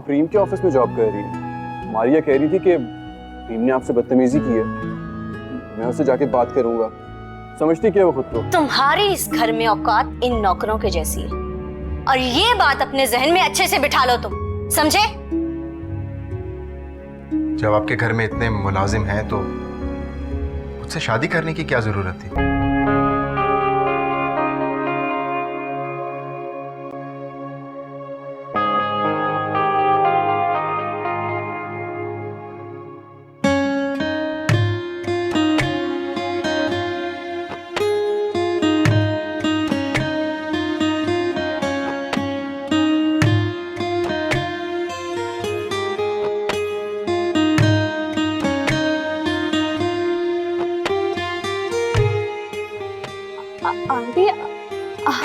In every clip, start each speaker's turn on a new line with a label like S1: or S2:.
S1: आप रीम के ऑफिस में जॉब कर रही हैं। मारिया कह रही थी कि रीम ने आपसे बदतमीजी की है। मैं उससे जाके बात करूंगा। समझती क्या वो खुद को?
S2: तुम्हारी इस घर में औकात इन नौकरों के जैसी है, और ये बात अपने जहन में अच्छे से बिठा लो, तुम समझे?
S3: जब आपके घर में इतने मुलाजिम हैं तो मुझसे शादी करने की क्या जरूरत थी?
S4: आंटी,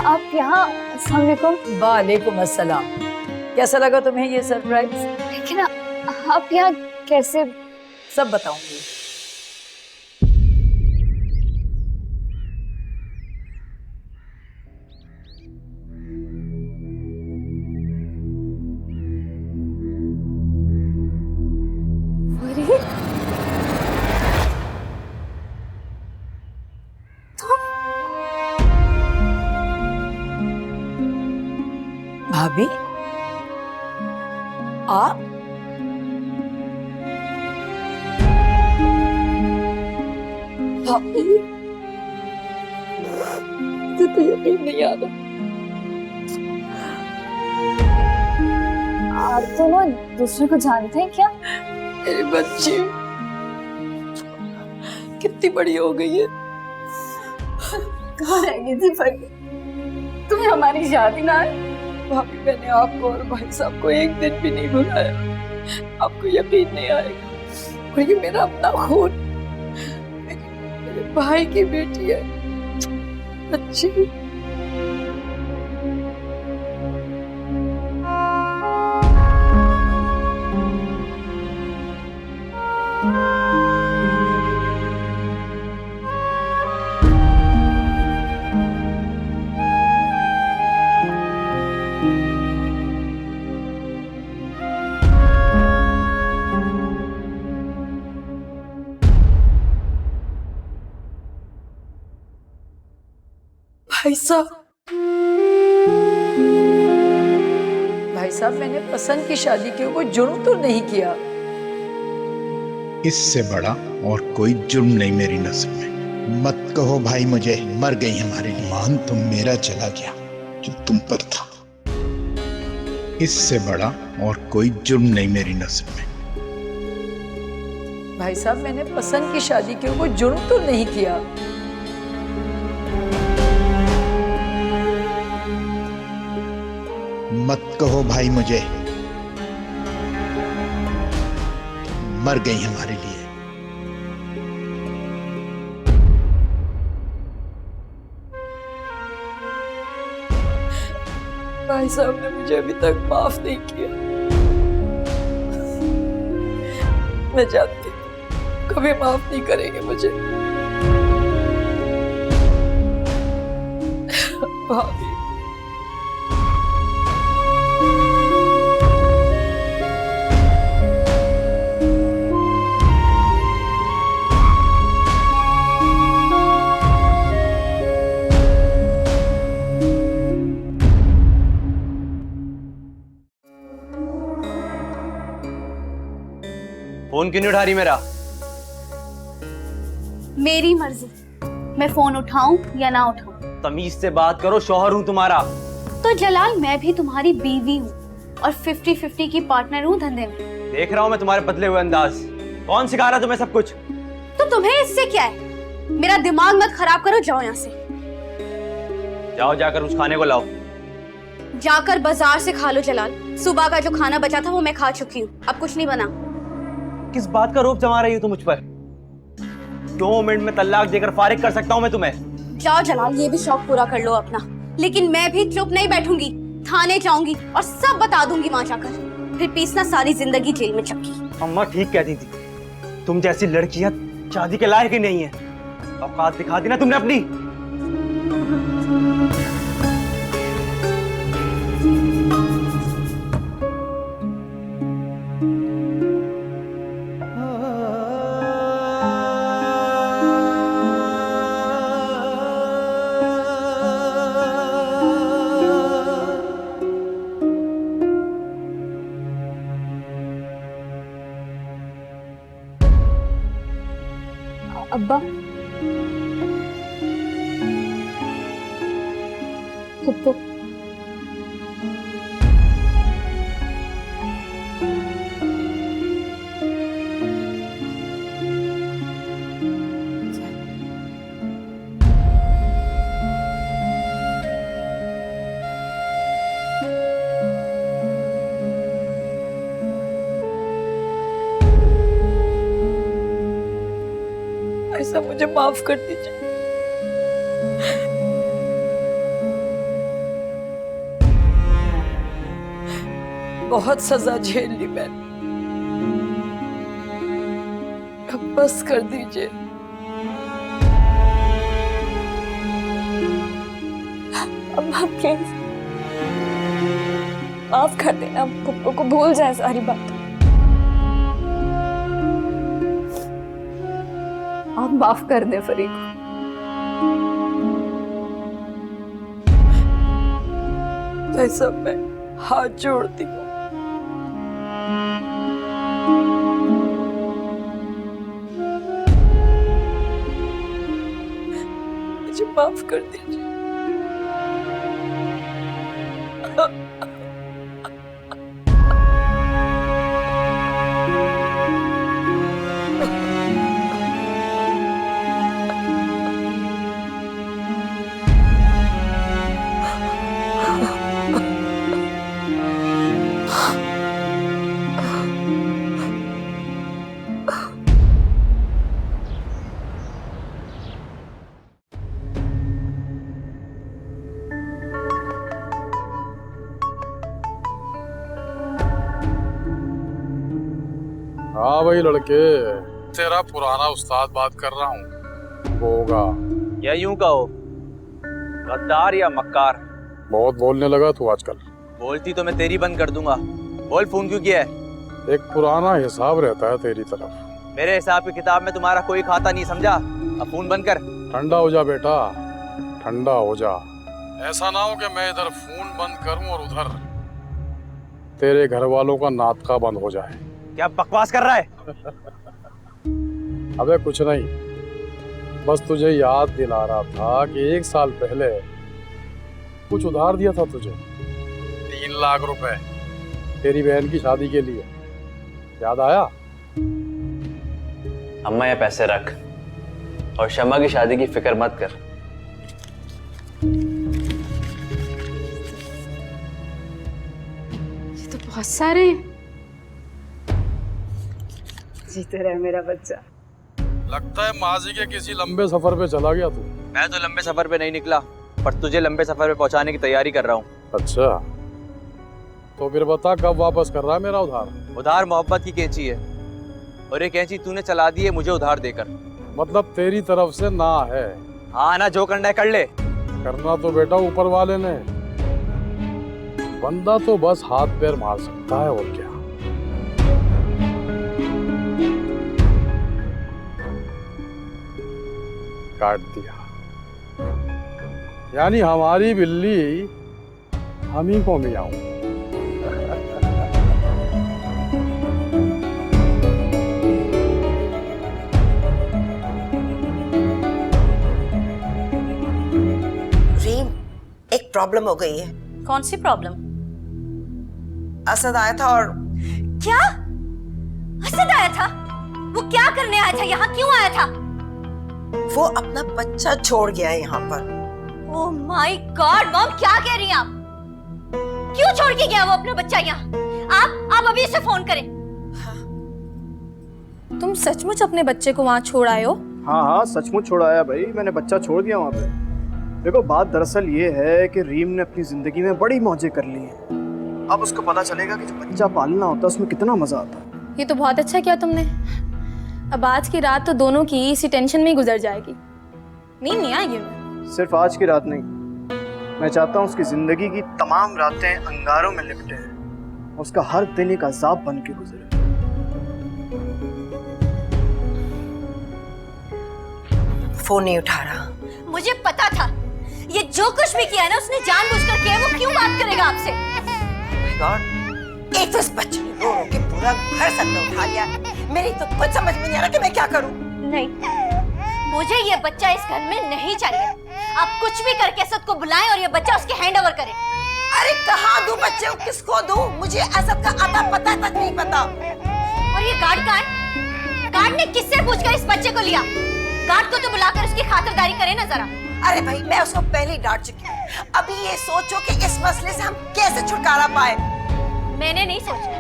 S4: आप यहाँ? अस्सलाम वालेकुम।
S5: वालेकुम अस्सलाम। कैसा लगा तुम्हें ये सरप्राइज?
S4: लेकिन आप यहाँ कैसे?
S5: सब बताऊंगी। भाभी, आप? भाभी, मुझे तो यकीन नहीं आ रहा।
S4: आप दोनों दूसरे को जानते हैं क्या?
S5: मेरी बच्ची कितनी बड़ी हो गई है।
S4: कहाँ रह गई थी फरी? तुम्हें हमारी शादी ना आई?
S5: भाभी, मैंने आपको और भाई साहब को एक दिन भी नहीं बुलाया। आपको यकीन नहीं आएगा, और ये मेरा अपना खून, मेरे भाई की बेटी है। अच्छी भाई साहब, मैंने पसंद की शादी की, कोई जुर्म तो नहीं किया।
S6: इससे बड़ा और कोई जुर्म नहीं मेरी नस्ल में। मत कहो भाई मुझे, मर गई हमारे लिए। मान तो मेरा चला गया जो तुम पर था। इससे बड़ा और कोई जुर्म नहीं मेरी नस्ल में।
S5: भाई साहब, मैंने पसंद की शादी की, कोई जुर्म तो नहीं किया।
S6: मत कहो भाई मुझे, मर गई हमारे लिए।
S5: भाई साहब ने मुझे अभी तक माफ नहीं किया। मैं जानती थी कभी माफ नहीं करेंगे मुझे। भाभी,
S7: फोन क्यों नहीं उठा रही मेरा?
S4: मेरी मर्जी, मैं फोन उठाऊं या ना उठाऊं।
S7: तमीज से बात करो, शौहर हूँ तुम्हारा।
S4: तो जलाल, मैं भी तुम्हारी बीवी हूँ और 50-50 की पार्टनर हूँ धंधे में।
S7: देख रहा हूँ मैं तुम्हारे बदले हुए अंदाज। कौन सिखा रहा तुम्हें सब कुछ?
S4: तो तुम्हें इससे क्या है? मेरा दिमाग मत खराब करो, जाओ यहाँ से।
S7: जाओ, जाकर उस खाने को लाओ।
S4: जाकर बाजार से खा लो जलाल। सुबह का जो खाना बचा था वो मैं खा चुकी हूँ, अब कुछ नहीं बना।
S7: किस बात का रोप जमा रही हो तुम मुझ पर? 2 मिनट में तलाक देकर फारिग कर सकता हूँ मैं तुम्हें।
S4: जाओ जलाल, ये भी शौक पूरा कर लो अपना। लेकिन मैं भी चुप नहीं बैठूंगी, थाने जाऊंगी और सब बता दूंगी वहां जाकर। फिर पीसना सारी जिंदगी जेल में चक्की।
S7: अम्मा ठीक कहती थी, तुम जैसी लड़कियां शादी के लायक ही नहीं है। औकात दिखा दी ना तुमने अपनी।
S8: अब्बा पुप्पो
S5: ऐसा मुझे माफ कर दीजिए। बहुत सजा झेल ली मैंने, अब बस कर दीजिए।
S8: अब्बा प्लीज माफ कर देना, पुप्पो को भूल जाए सारी बात। आप माफ कर दे फरीक को।
S5: भाई साहब मैं हाथ जोड़ती हूँ, मुझे माफ कर दीजिए।
S9: हाँ भाई लड़के, तेरा पुराना उस्ताद बात कर रहा हूँ। वो होगा
S7: या यूं कहो गद्दार या मक्कार।
S9: बहुत बोलने लगा तू आजकल।
S7: बोलती तो मैं तेरी बंद कर दूंगा। बोल फोन क्यों किया है?
S9: एक पुराना हिसाब रहता है तेरी तरफ।
S7: मेरे हिसाब की किताब में तुम्हारा कोई खाता नहीं, समझा? अब फोन बंद कर।
S9: ठंडा हो जा बेटा, ठंडा हो जा। ऐसा ना हो कि मैं इधर फोन बंद करूं और उधर तेरे घर वालों का नाटका बंद हो जाए।
S7: क्या बकवास कर रहा है?
S9: अबे कुछ नहीं, बस तुझे याद दिला रहा था कि 1 साल पहले कुछ उधार दिया था तुझे, 3 लाख रुपए तेरी बहन की शादी के लिए। याद आया?
S10: अम्मा ये पैसे रख और शम्मा की शादी की फिक्र मत कर।
S8: ये तो बहुत सारे हैं। जीते रहे मेरा बच्चा।
S9: लगता है माजी के किसी लंबे सफर पे चला गया तू।
S7: मैं तो लंबे सफर पे नहीं निकला, पर तुझे लंबे सफर पे पहुंचाने की तैयारी कर रहा हूँ।
S9: अच्छा, तो फिर बता कब वापस कर रहा है मेरा उधार?
S7: उधार मोहब्बत की कैंची है, और ये कैंची तूने चला दी है मुझे उधार देकर।
S9: मतलब तेरी तरफ से ना है?
S7: हाँ ना, जो करना है कर ले।
S9: करना तो बेटा ऊपर वाले ने, बंदा तो बस हाथ पैर मार सकता है और क्या। काट दिया, यानी हमारी बिल्ली हम ही को मियाऊं।
S11: रीम, एक प्रॉब्लम हो गई है।
S2: कौन सी प्रॉब्लम?
S11: असद आया था और
S2: क्या? असद आया था? वो क्या करने आया था? यहाँ क्यों आया था?
S11: वो अपना बच्चा छोड़ गया है यहाँ पर।
S2: ओह माय गॉड मॉम, क्या कह रही हैं आप? क्यों छोड़ के गया वो अपना बच्चा यहाँ? आप अभी इसे फोन करें।
S8: तुम सचमुच अपने बच्चे को वहाँ छोड़ आए हो?
S12: हाँ हाँ सचमुच छोड़ाया भाई, मैंने बच्चा छोड़ दिया वहाँ पे। देखो बात दरअसल ये है कि रीम ने अपनी जिंदगी में बड़ी मौजें कर ली हैं। अब उसको पता चलेगा कि जो बच्चा पालना होता है उसमें कितना मजा आता है।
S8: ये तो बहुत अच्छा किया तुमने। अब आज की रात तो दोनों की इसी टेंशन में ही गुजर जाएगी। नींद नहीं आएगी उन्हें।
S12: सिर्फ आज की रात नहीं, मैं चाहता हूँ उसकी जिंदगी की तमाम रातें अंगारों में लिपटे उसका हर दिन एक अजाब बन के गुजरे।
S11: फोन नहीं उठा रहा।
S2: मुझे पता था ये जो कुछ भी किया है ना उसने जानबूझकर किया है। वो क्यों बात करेगा आपसे?
S11: My God, एक तो इस बच्चे ने रो रो के पूरा घर सर पे उठा लिया। मेरी तो कुछ समझ में नहीं आ रहा कि मैं क्या करूं।
S2: नहीं, मुझे ये बच्चा इस घर में नहीं चाहिए। आप कुछ भी करके असद को बुलाएं और ये बच्चा उसके हैंड ओवर करें।
S11: अरे कहाँ दूं बच्चे को, किसको दूं? मुझे असद का आता पता तक नहीं पता।
S2: और ये गार्ड ने किससे पूछकर इस बच्चे को लिया? गार्ड को तो बुलाकर उसकी खातिरदारी करे ना जरा।
S11: अरे भाई, मैं उसको पहले ही डांट चुकी हूँ। अभी ये सोचो कि इस मसले से हम कैसे छुटकारा पाए।
S2: मैंने नहीं सोचना,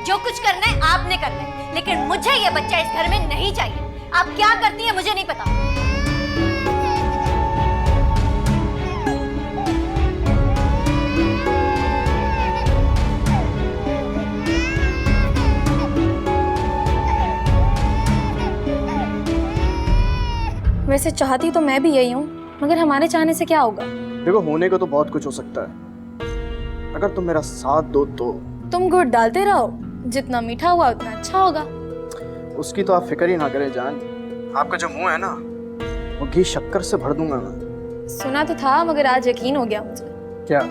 S2: जो कुछ करना है आपने करना है, लेकिन मुझे ये बच्चा इस घर में नहीं चाहिए। आप क्या करती हैं मुझे नहीं पता।
S8: वैसे चाहती तो मैं भी यही हूँ, मगर हमारे चाहने से क्या होगा?
S12: देखो, होने को तो बहुत कुछ हो सकता है, अगर तुम मेरा साथ दो तो।
S8: तुम गुड़ डालते रहो, जितना मीठा हुआ उतना अच्छा होगा।
S12: उसकी तो आप फिक्र ही ना करें जान। आपका जो मुंह है ना, वो घी शक्कर से भर दूंगा मैं।
S8: सुना तो था, मगर आज यकीन हो गया मुझे।
S12: क्या?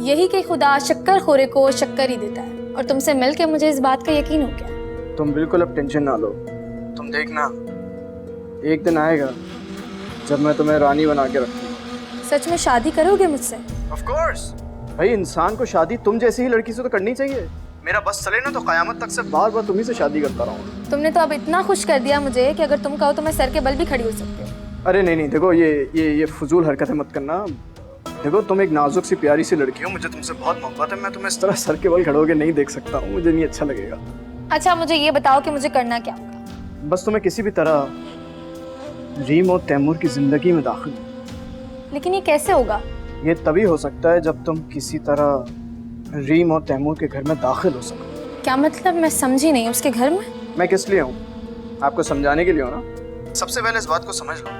S8: यही कि खुदा शक्कर खोरे को शक्कर ही देता है, और तुमसे मिलके मुझे इस बात का यकीन हो गया।
S12: तुम बिल्कुल अब टेंशन ना लो। तुम देखना, एक दिन आएगा जब मैं तुम्हें रानी बना के रखूंगा।
S8: सच में शादी करोगे मुझसे?
S12: ऑफ कोर्स भाई, इंसान को शादी तुम जैसी ही लड़की से तो करनी चाहिए। मेरा बस चले ना तो कयामत तक से बार बार तुम्ही से शादी करता रहूंगा।
S8: तुमने तो अब इतना खुश कर दिया मुझे कि अगर तुम कहो तो मैं सर के बल भी खड़ी हो सकती हूँ।
S12: अरे नहीं, देखो ये फजूल हरकतें मत करना। देखो, तुम एक नाजुक सी प्यारी सी लड़की हो, मुझे तुमसे बहुत मोहब्बत है। मैं तुम्हें इस तरह सर के बल खड़े होकर नहीं देख सकता हूँ, मुझे नहीं अच्छा लगेगा।
S8: अच्छा, मुझे ये बताओ कि मुझे करना क्या होगा?
S12: बस तुम्हें किसी भी तरह रीम और तैमूर की जिंदगी में दाखिल हो।
S8: लेकिन ये कैसे होगा?
S12: ये तभी हो सकता है जब तुम किसी तरह रीम और तैमूर के घर में दाखिल हो सको।
S8: क्या मतलब? मैं समझी नहीं। उसके घर में?
S12: मैं किस लिए हूँ? आपको समझाने के लिए हो ना। सबसे पहले इस बात को समझ लो,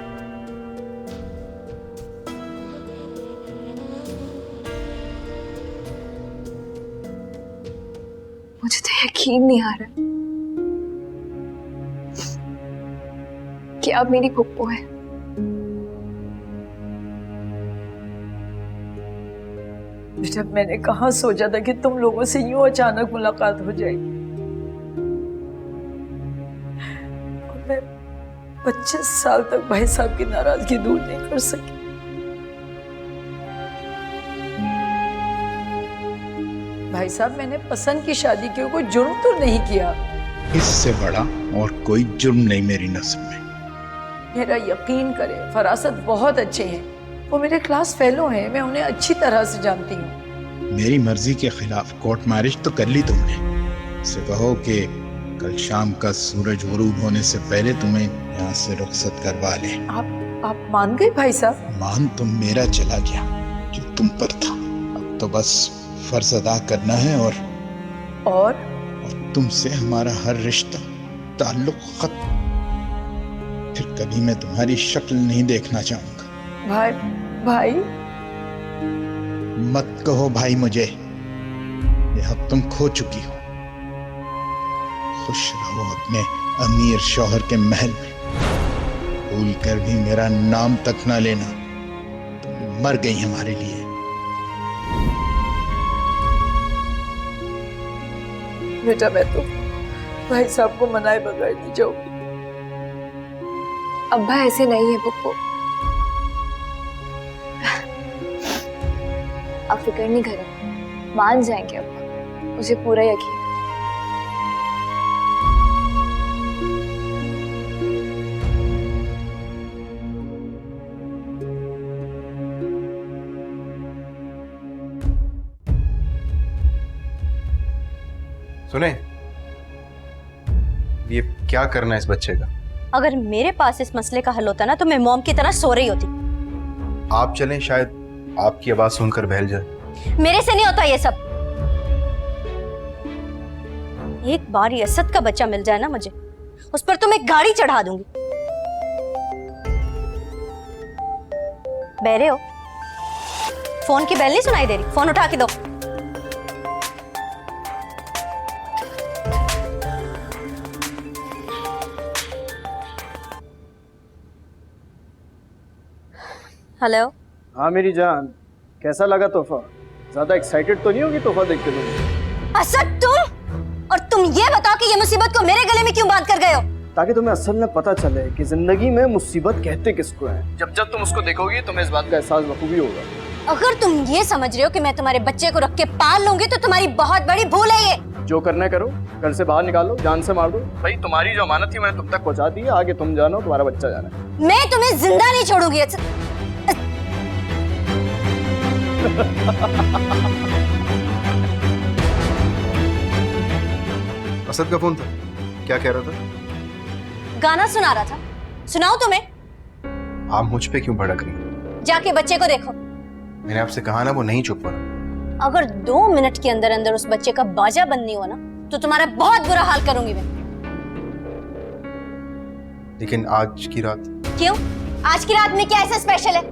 S5: मुझे तो यकीन नहीं आ रहा कि आप मेरी पप्पू है। बेटा, मैंने कहाँ सोचा था कि तुम लोगों से यूं अचानक मुलाकात हो जाएगी। और मैं 25 साल तक भाई साहब की नाराजगी दूर नहीं कर सकी। भाई साहब, मैंने पसंद की शादी की, कोई जुर्म तो नहीं किया।
S6: इससे बड़ा और कोई जुर्म नहीं मेरी नस्ल में।
S5: मेरा यकीन करे, फरासत बहुत अच्छे हैं। वो मेरे क्लास फेलो हैं, मैं उन्हें अच्छी तरह से जानती हूँ।
S6: मेरी मर्जी के खिलाफ कोर्ट मैरिज तो कर ली तुमने। से कहो कि कल शाम का सूरज गुरूब होने से पहले तुम्हें यहाँ से रुखसत करवा ले।
S5: आप मान गए भाई साहब?
S6: मान तो मेरा चला गया, जो तुम पर था। अब तो बस फर्ज अदा करना है और तुमसे हमारा हर रिश्ता ताल्लुक खत्म। फिर कभी मैं तुम्हारी शक्ल नहीं देखना चाहूंगा।
S5: भाई
S6: मत कहो भाई मुझे, ये हक तुम खो चुकी हो। खुश रहो अपने अमीर शौहर के महल में, भूल कर भी मेरा नाम तक ना लेना। तुम मर गई हमारे लिए।
S5: बेटा, मैं तो भाई साहब को मनाए बगैर नहीं जाऊंगी।
S13: अब्बा ऐसे नहीं है पप्पू, आप फिक्र नहीं करें, मान जाएंगे अब्बा, मुझे पूरा यकीन है।
S3: सुने, ये क्या करना है इस बच्चे का?
S2: अगर मेरे पास इस मसले का हल होता ना तो मैं मॉम की तरह सो रही होती।
S3: आप चलें, शायद आपकी आवाज सुनकर बहल जाए।
S2: मेरे से नहीं होता ये सब। एक बार ये असद का बच्चा मिल जाए ना मुझे, उस पर तो मैं गाड़ी चढ़ा दूंगी। बहरे हो? फोन की बेल नहीं सुनाई दे रही? फोन उठा के दो। हेलो।
S12: हाँ मेरी जान, कैसा लगा तोहफा? ज्यादा एक्साइटेड तो नहीं होगी तोहफा देख के तुम?
S2: असद तुम, और तुम ये बताओ कि ये मुसीबत को मेरे गले में क्यों बांध कर गए हो?
S12: ताकि तुम्हें असल में पता चले कि जिंदगी में मुसीबत कहते किसको है। जब जब तुम उसको देखोगी तुम्हें इस बात का एहसास बखूबी होगा।
S2: अगर तुम ये समझ रहे हो कि मैं तुम्हारे बच्चे को रख के पाल लूंगी तो तुम्हारी बहुत बड़ी भूल है ये।
S12: जो करना है करो, घर से बाहर निकालो, जान से मार दो। भाई तुम्हारी जो अमानत थी मैंने तुम तक पहुंचा दी है, आगे तुम जानो, तुम्हारा बच्चा जाना है।
S2: मैं तुम्हें जिंदा नहीं छोड़ूंगी।
S3: असद का फोन था, क्या कह रहा था?
S2: गाना सुना रहा था। सुनाओ तुम्हें?
S3: आप मुझ पे क्यों भड़क रही?
S2: जाके बच्चे को देखो।
S3: मैंने आपसे कहा ना वो नहीं चुप पड़ा।
S2: अगर 2 मिनट के अंदर अंदर उस बच्चे का बाजा बंद नहीं हुआ ना तो तुम्हारा बहुत बुरा हाल करूंगी मैं।
S3: लेकिन आज की रात?
S2: क्यों? आज की रात में क्या ऐसा स्पेशल है?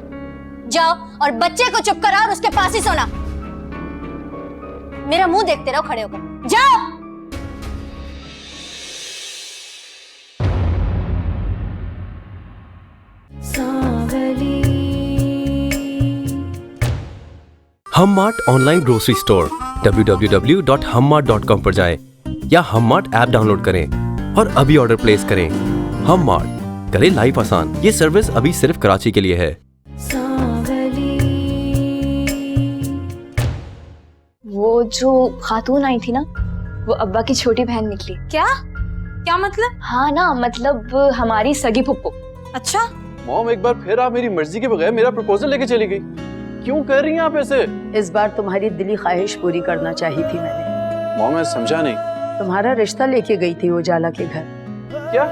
S2: जाओ और बच्चे को चुप कराओ और उसके पास ही सोना। मेरा मुंह देखते रहो खड़े होकर। जाओ।
S14: हममार्ट ऑनलाइन ग्रोसरी स्टोर www.hammart.com पर जाएं या हममार्ट ऐप डाउनलोड करें और अभी ऑर्डर प्लेस करें। हममार्ट, करें लाइफ आसान। ये सर्विस अभी सिर्फ कराची के लिए है।
S13: वो जो खातून आई थी ना, वो अब्बा की छोटी बहन निकली।
S8: क्या? क्या मतलब?
S13: हाँ ना, मतलब हमारी सगी फुप्पो।
S8: अच्छा
S1: मॉम, एक बार फिर आप मेरी मर्जी के बगैर मेरा प्रपोजल लेके चली गई। क्यों कर रही हैं आप ऐसे?
S5: इस बार तुम्हारी दिली ख्वाहिश पूरी करना चाहिए थी मैंने।
S1: मॉम मैं समझा नहीं।
S5: तुम्हारा रिश्ता लेके गई थी उजाला के घर।
S1: क्या?